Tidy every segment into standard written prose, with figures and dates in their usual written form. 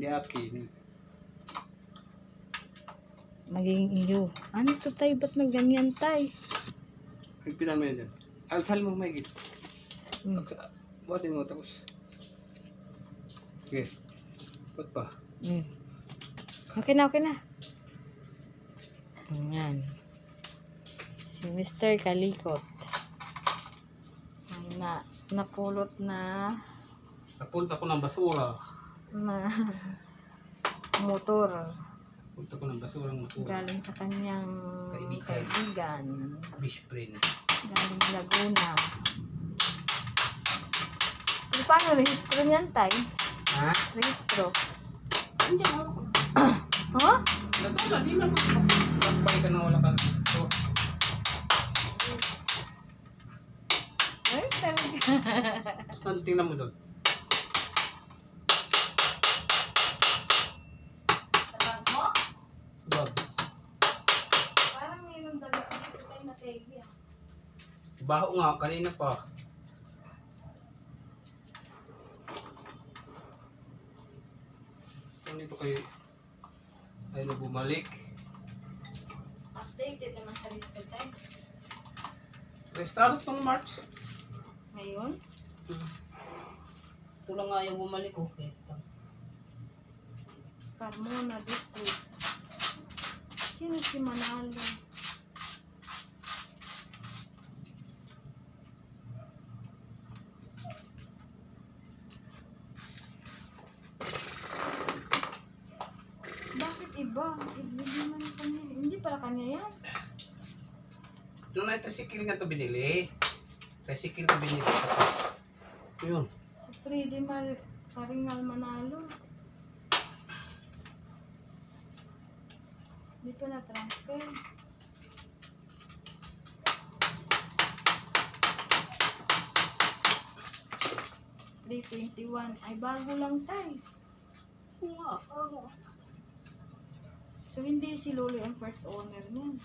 Hindi akin. Magiging iyo. Ano to tay? Ba't magganyan tay? Ay, pinamaya dyan. Alsal mo may git. Hmm. Buhatin mo tapos. Okay. Ba't pa? Hmm. Okay na, okay na. Ayan. Si Mr. Kalikot. Ay napulot na Napunta ko ng basura. motor. Punta ko ng basura ng motor. Galing sa kanyang kaibigan. Fish friend. Galing Laguna. Pero paano rehistro niyan, tay? Ha? Rehistro. Hindi ako. Huh? Natala, di man ako. Lakbay ka na wala ka gusto. Ay, talaga. Ano, tingnan mo doon. Sabag mo? Bag. Parang mayroong daga dito tayo na tegi ah. Baho nga, kanina pa. Kung dito kayo ay na bumalik. Updated naman sa list tayo. Restart ng March. Ngayon? Ito lang nga yung bumalik, okay. Carmona District. Sino si Manalo? Bakit iba? Hindi naman kanya. Hindi pala kanya yan. Doon na tricycle nga ito binili. Tricycle na binili. Yun. Si Freddy Karingal Manalo. Hindi pa na-transfer. $321. Ay, bago lang tayo. So, hindi si Lolo ang first owner niyan.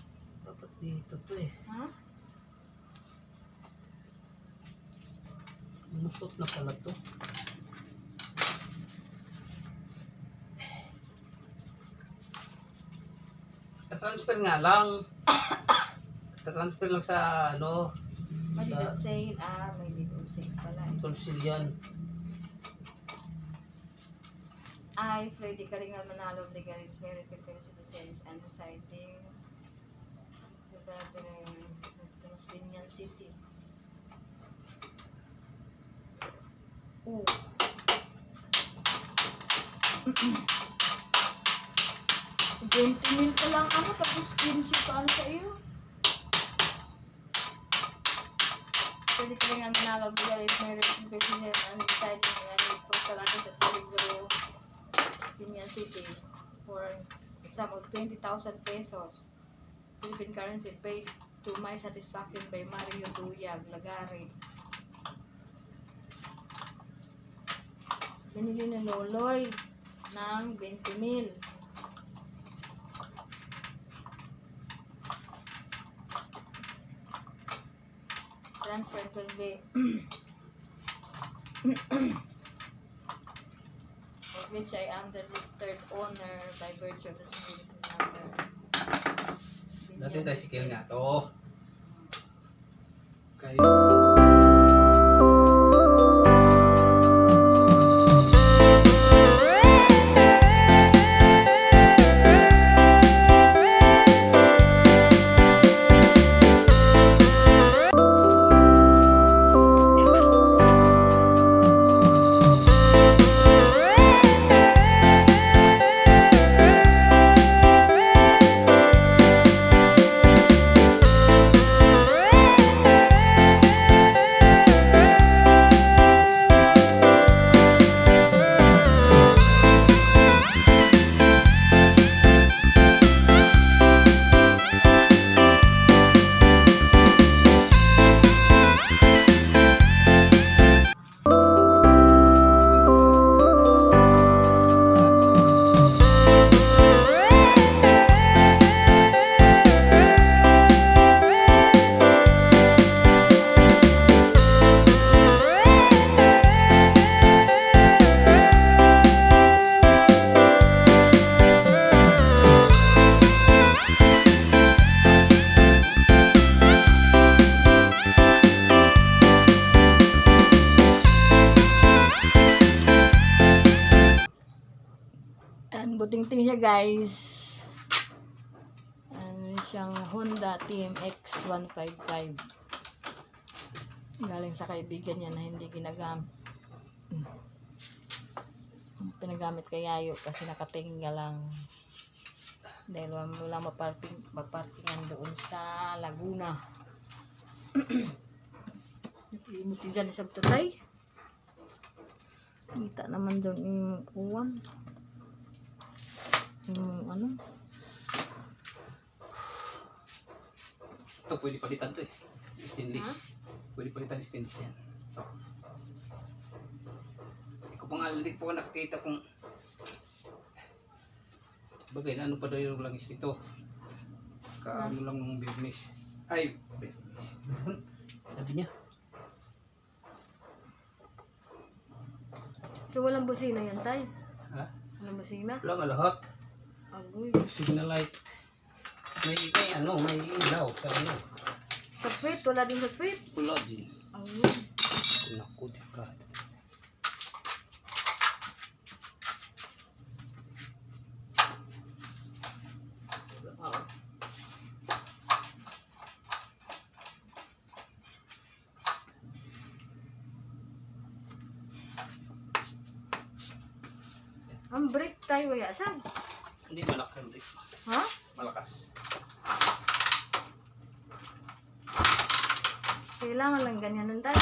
Dapat dito to eh. Ha? Musot na pala to. Transfer nga lang. Transfer lang sa ano. May deed of sale. Ah, may deed of sale pala. Konsilyan. I, Freddy Karingal Manalo of the Galis, very prepared to sales and reciting. Reciting Mas Binyan City. Oh. $20,000 pa lang ako, tapos 15 pa ano sa iyo. Pwede ka rin nga Manalo of the Galis, very prepared and reciting and postal address at Peligro, Binyan City, for a sum of 20,000 pesos. Philippine currency paid to my satisfaction by Mario Duyag, Lagari. Binili ni Loloy ng 20,000. Transfer will be of which I am the registered owner by virtue of the citizen number. Dati tricycle nga to. Kayo. Buting-ting siya guys. Ano siyang Honda TMX 155. Galing sa kaibigan niya na hindi ginagamit. Pinagamit kay Yayo kasi nakatingga lang. Dahil wala maparkingan doon sa Laguna. Mutizan sa tutay. Kita naman doon yung uwan. Yung ano. Ito, pwede palitan to eh. Stainless. Pwede palitan stainless yan. Ito. Hindi ko pa nga, hindi ko nakikita kung bagay na ano pa daw yung langis nito. Kaano lang ng business. Ay, business. Sabi niya. So walang busina yan tay? Ha? Walang busina? Wala nga lahat. Agoy. Signal light. May ano, may ilaw. Sa ano. Sa pit, wala din sa pit. Wala din. Agoy. Naku, dekat. Ang brake tayo waya saan? Hindi malakas ang brake. Ha? Malakas. Kailangan lang ganyan tayo.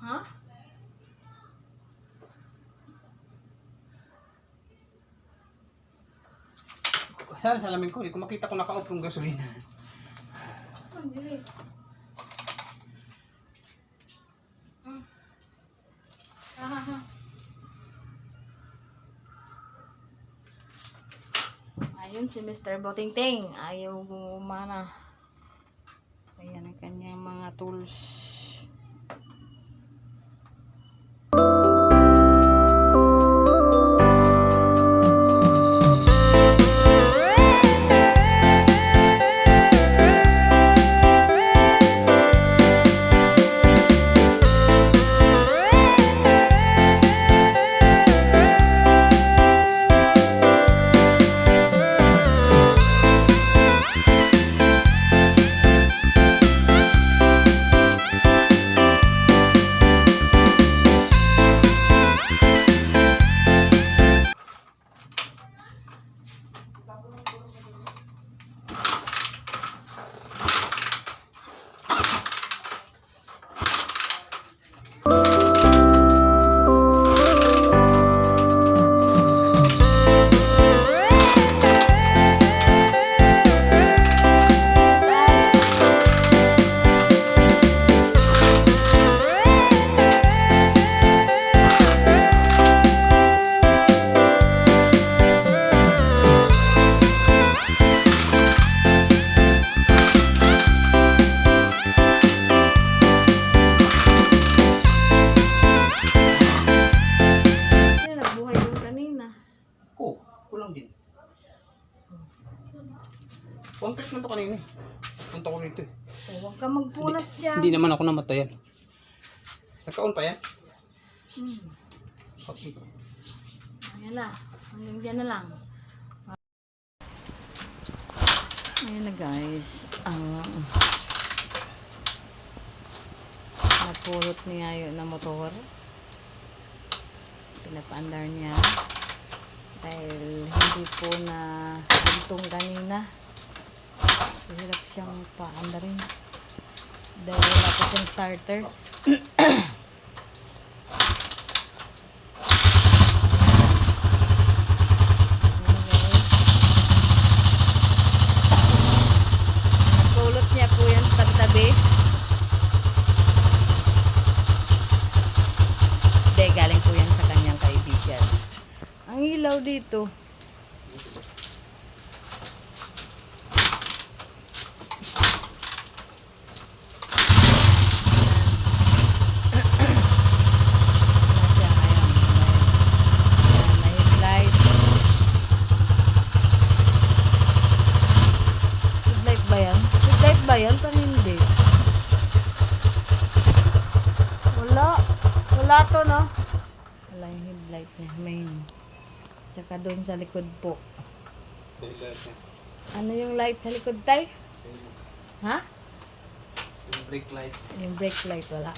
Ha? Saan salamin ko? Hindi ko makita kung naka-off yung gasolina. Ang dili. Ayun si Mr. Botingting. Ayaw gumana. Ayan ang kanyang mga tools. One click man to kanina eh. Punta ko rito eh. Oh, huwag ka magpunas dyan. Hindi naman ako namatayan. Naka-on pa yan? Okay. Ayan na. Hanggang dyan na lang. Ayan na guys. Ang napulot niya yun na motor. Pinapaandar niya. Dahil hindi po na bintong kanina. So, hirap siyang paandarin. Dahil wala po siyang starter. Napulot niya po yan sa tabi-tabi. Hindi, galing po yan sa kanyang kaibigan. Ang ilaw dito. May headlight. Headlight ba yan? Headlight ba yan? Parang hindi. Wala. Wala to, no? Wala yung headlight niya. Main. Tsaka doon sa likod po. Ano yung light sa likod, tay? Ha? Yung brake light. Yung brake light, wala.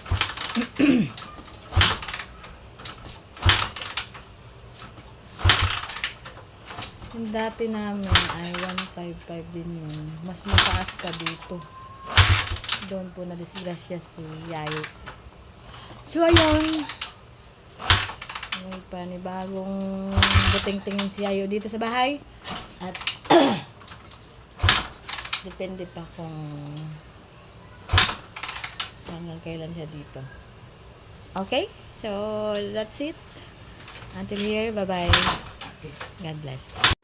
Yung dati namin ay 155 din yun. Mas mataas pa dito. Doon po na disgrasya si Yayo. So, ayun. May panibagong buting-tingin si Yayo dito sa bahay. At depende pa kung hanggang kailan siya dito. Okay? So, that's it. Until here, bye-bye. God bless.